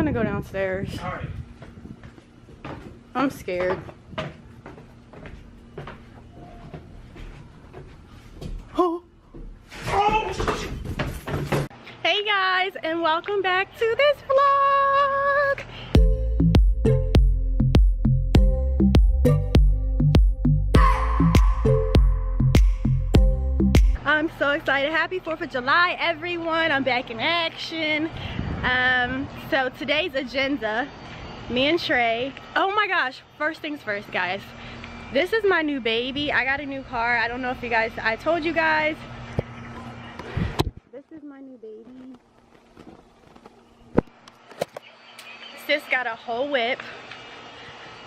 gonna go downstairs. Alright. I'm scared. Oh. Hey guys, and welcome back to this vlog. I'm so excited. Happy 4th of July, everyone. I'm back in action. So today's agenda, me and Trey. Oh my gosh, first things first, guys. This is my new baby. I got a new car. I don't know if you guys, I told you guys. This is my new baby. Sis got a whole whip.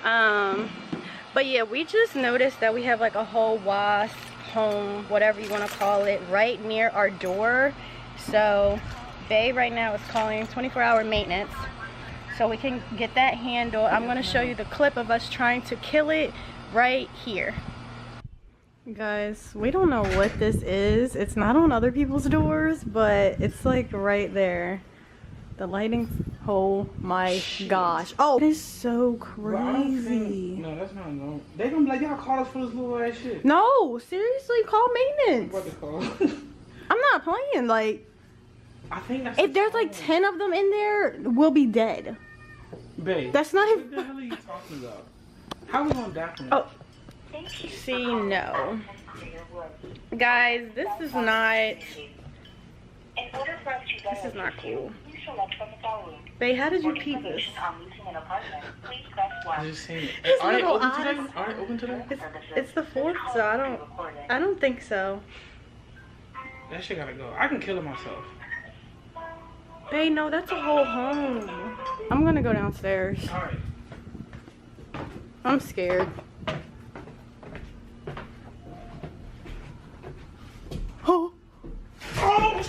But yeah, we just noticed that we have like a whole Wasp home, whatever you want to call it, right near our door. So Bae right now is calling 24-hour maintenance so we can get that handled. I'm going to show you the clip of us trying to kill it right here. Guys, we don't know what this is. It's not on other people's doors, but it's like right there. The lighting, oh my gosh. Oh, it is so crazy. No, that's not no. They gonna be like, y'all call us for this little ass shit. No, seriously, call maintenance. What they call? I'm not playing. Like, I think that's if there's like 10 of them in there, we'll be dead. Babe, that's not what even. the hell are you talking about? How we gonna die from Oh, see, no. Guys, this is not. This is not cool. Bae, how did you peep this? I just seen it. His Are they little open eyes. today? Are they open today? It's the 4th, so I don't think so. That shit gotta go. I can kill it myself. Bae, no, that's a whole home. I'm gonna go downstairs. Alright. I'm scared. Oh. Oh!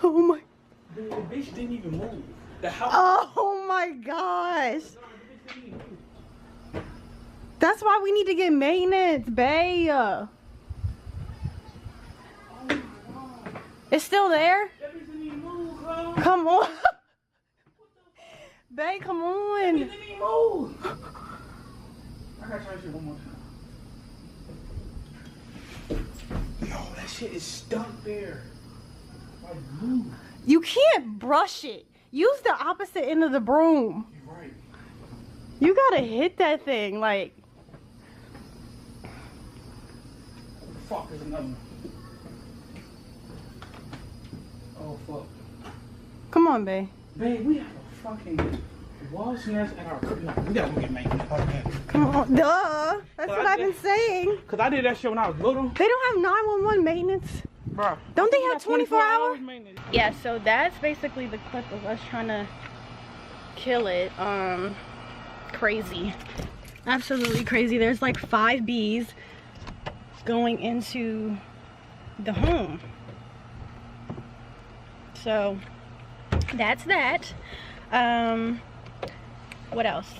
Oh my. The bitch didn't even move. The house. Oh my gosh. That's why we need to get maintenance, Bae. Oh my God. It's still there? That bitch didn't even move, bro. Come on. Bae, come on. That bitch didn't even move. I gotta try this shit one more time. Yo, that shit is stuck there. Like, move. You can't brush it. Use the opposite end of the broom. You're right. You gotta hit that thing, like. Fuck, there's another one. Oh, fuck. Come on, Bae. Babe, we have a fucking wasp nest at our crib. No, we gotta go get maintenance. Okay. Come on. Duh. That's what I've been saying. Cause I did that shit when I was little. They don't have 911 maintenance. Bro. Don't they have 24 hours? Maintenance. Yeah, so that's basically the clip of us trying to kill it. Crazy. Absolutely crazy. There's like 5 bees going into the home. So that's that. What else?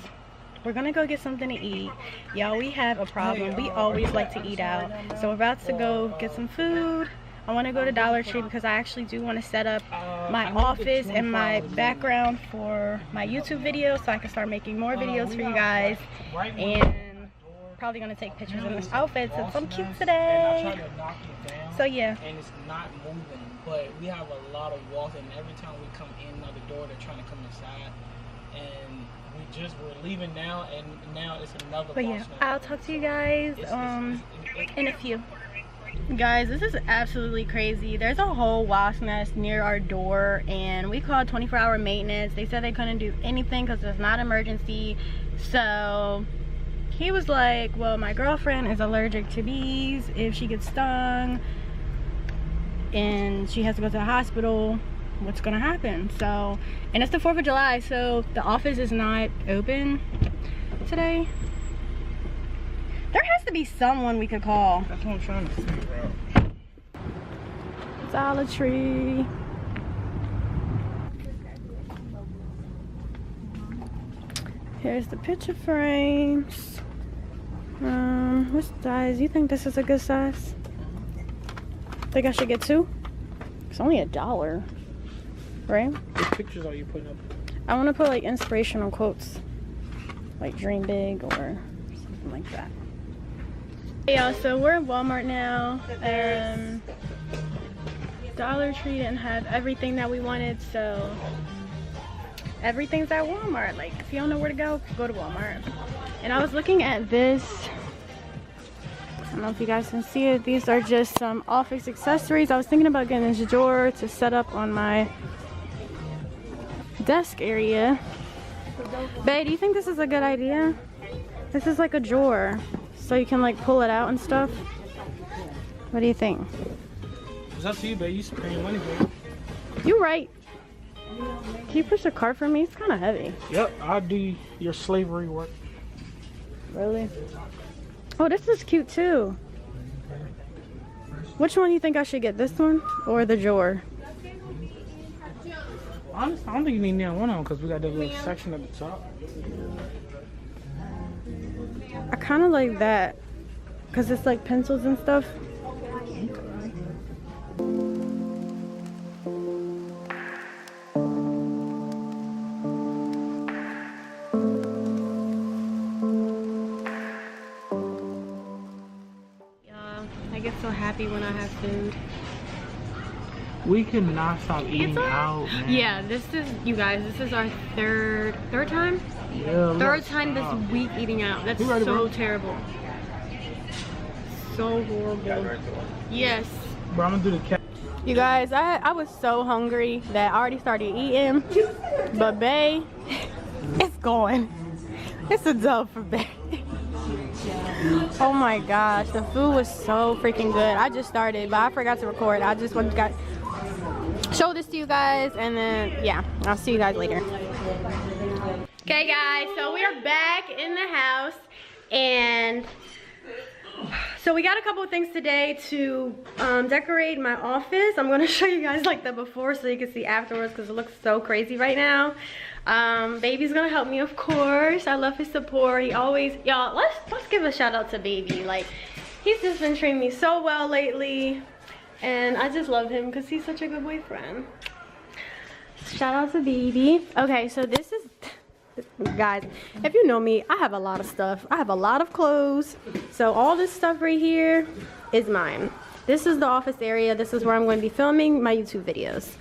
We're gonna go get something to eat. Y'all, we have a problem. We always like to eat out. So we're about to go get some food. I want to go to Dollar Tree because I actually do want to set up my office and my background for my YouTube video so I can start making more videos for you guys. And probably going to take pictures in this outfit since I'm cute today. So yeah. And it's not moving, but we have a lot of walls, and every time we come in another door, they're trying to come inside. And we're leaving now, and now it's another. But yeah, I'll talk to you guys in a few. Guys, this is absolutely crazy. There's a whole wasp nest near our door, and we called 24-hour maintenance. They said they couldn't do anything because it's not emergency. So he was like, well, my girlfriend is allergic to bees. If she gets stung and she has to go to the hospital, what's gonna happen? So, and it's the 4th of July, so the office is not open today. There has to be someone we could call. That's what I'm trying to figure out. Dollar Tree. Here's the picture frames. What size? You think this is a good size? Think I should get 2? It's only $1, right? What pictures are you putting up? I want to put like inspirational quotes, like dream big or something like that. Hey y'all, so we're at Walmart now. Dollar Tree didn't have everything that we wanted, so everything's at Walmart. Like, if you don't know where to go to Walmart. And I was looking at this. I don't know if you guys can see it. These are just some office accessories. I was thinking about getting this drawer to set up on my desk area. Bae, do you think this is a good idea? This is like a drawer, so you can like pull it out and stuff. What do you think? It's up to you, babe. You should pay your money, babe. You right. Can you push the cart for me? It's kind of heavy. Yep, I'll do your slavery work. Really? Oh, this is cute too. Which one do you think I should get? This one or the drawer? Honestly, I don't think you need neither one of them because we got that little section at the top. I kind of like that because it's like pencils and stuff. I get so happy when I have food. We cannot stop eating out, man. Yeah, this is, you guys, this is our third time? Yeah, Third time this week eating out. That's so terrible. So horrible. Yes. Bro, I'm gonna do the cat. You guys, I was so hungry that I already started eating. But Bae, it's going. It's a dub for Bae. Oh my gosh, the food was so freaking good. I just started, but I forgot to record. I just want to show this to you guys, and then yeah, I'll see you guys later. Okay guys, so we are back in the house, and so we got a couple of things today to decorate my office. I'm gonna show you guys like the before so you can see afterwards because it looks so crazy right now. Baby's gonna help me, of course. I love his support. He always, y'all, let's give a shout out to Baby. Like, he's just been treating me so well lately, and I just love him because he's such a good boyfriend. Shout out to Baby. Okay, so this is, guys, if you know me, I have a lot of stuff. I have a lot of clothes, so all this stuff right here is mine. This is the office area. This is where I'm going to be filming my YouTube videos.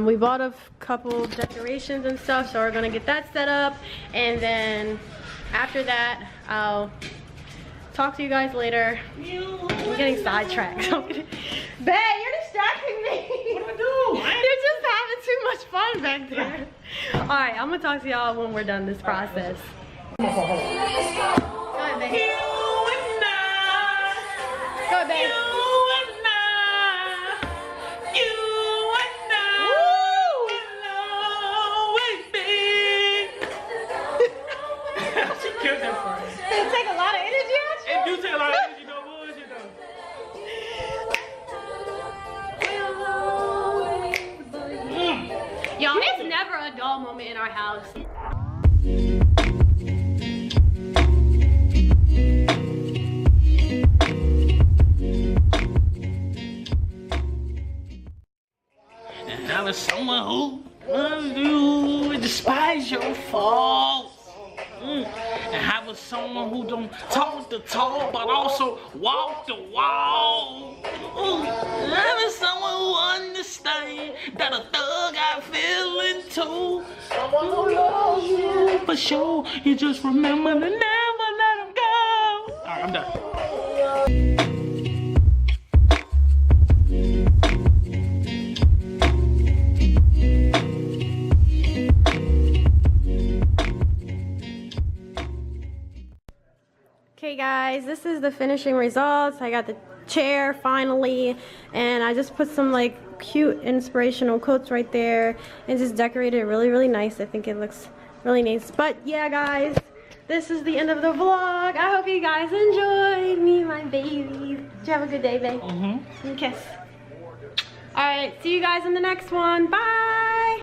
We bought a couple decorations and stuff, so we're gonna get that set up, and then after that I'll talk to you guys later. I'm getting sidetracked. Bae, you're distracting me. What do I do? You're just having too much fun back there. Alright, I'm gonna talk to y'all when we're done this process. Go ahead, Bae. Go ahead, Bae. It take a lot of energy, actually. It do take a lot of energy, no bullshit though. Y'all, it's never a dull moment in our house. And I was someone who loves you and despise your faults. And I was someone who don't talk the talk, but also walk the walk. I was someone who understands that a thug got feeling too. Someone who loves you. For sure, you just remember to never let him go. Alright, I'm done. Okay guys, this is the finishing results. I got the chair finally, and I just put some like cute inspirational quotes right there and just decorated it really nice. I think it looks really nice. But yeah guys, this is the end of the vlog. I hope you guys enjoyed me and my baby. Did you have a good day, babe? And kiss. Alright, see you guys in the next one. Bye!